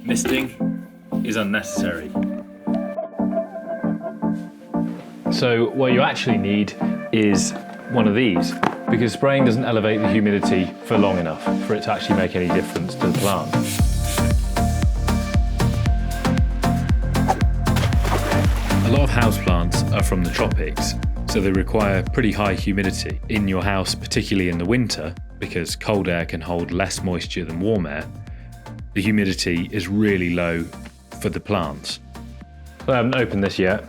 Misting is unnecessary. So what you actually need is one of these, because spraying doesn't elevate the humidity for long enough for it to actually make any difference to the plant. A lot of houseplants are from the tropics, so they require pretty high humidity in your house, particularly in the winter, because cold air can hold less moisture than warm air. The humidity is really low for the plants. So I haven't opened this yet.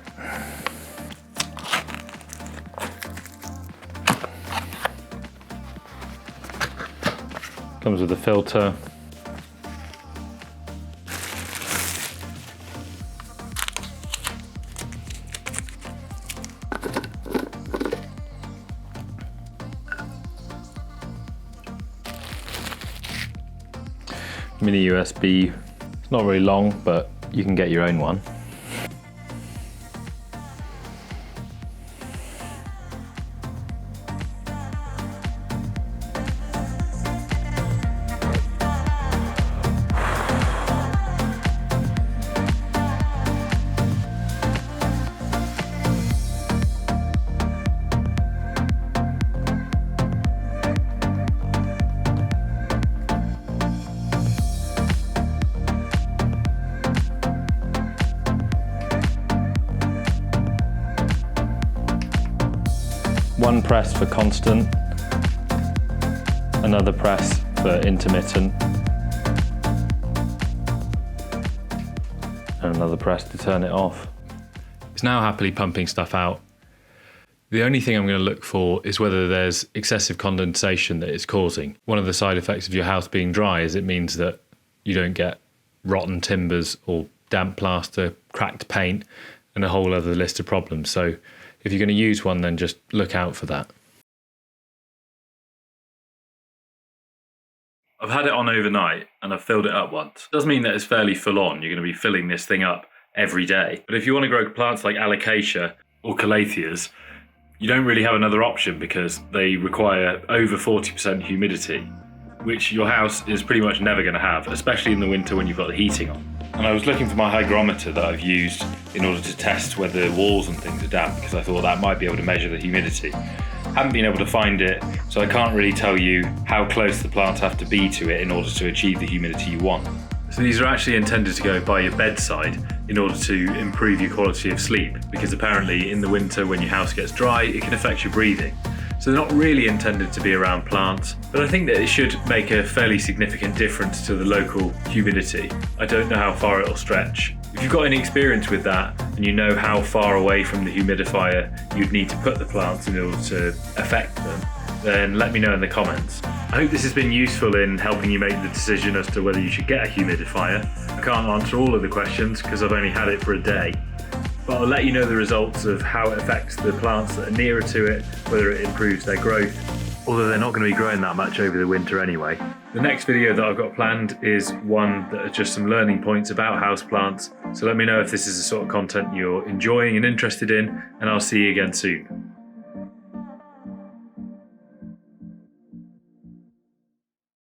Comes with a filter. Mini USB. It's not very long, but you can get your own one. One press for constant, another press for intermittent, and another press to turn it off. It's now happily pumping stuff out. The only thing I'm going to look for is whether there's excessive condensation that it's causing. One of the side effects of your house being dry is it means that you don't get rotten timbers or damp plaster, cracked paint, and a whole other list of problems. So if you're going to use one, then just look out for that. I've had it on overnight and I've filled it up once. It does mean that it's fairly full on. You're going to be filling this thing up every day. But if you want to grow plants like Alocasia or Calatheas, you don't really have another option because they require over 40% humidity, which your house is pretty much never going to have, especially in the winter when you've got the heating on. And I was looking for my hygrometer that I've used in order to test whether walls and things are damp, because I thought that might be able to measure the humidity. Haven't been able to find it, so I can't really tell you how close the plants have to be to it in order to achieve the humidity you want. So these are actually intended to go by your bedside in order to improve your quality of sleep, because apparently in the winter when your house gets dry, it can affect your breathing. So they're not really intended to be around plants, but I think that it should make a fairly significant difference to the local humidity. I don't know how far it'll stretch. If you've got any experience with that and you know how far away from the humidifier you'd need to put the plants in order to affect them, then let me know in the comments. I hope this has been useful in helping you make the decision as to whether you should get a humidifier. I can't answer all of the questions because I've only had it for a day, but I'll let you know the results of how it affects the plants that are nearer to it, whether it improves their growth, although they're not going to be growing that much over the winter anyway. The next video that I've got planned is one that are just some learning points about houseplants, so let me know if this is the sort of content you're enjoying and interested in, and I'll see you again soon.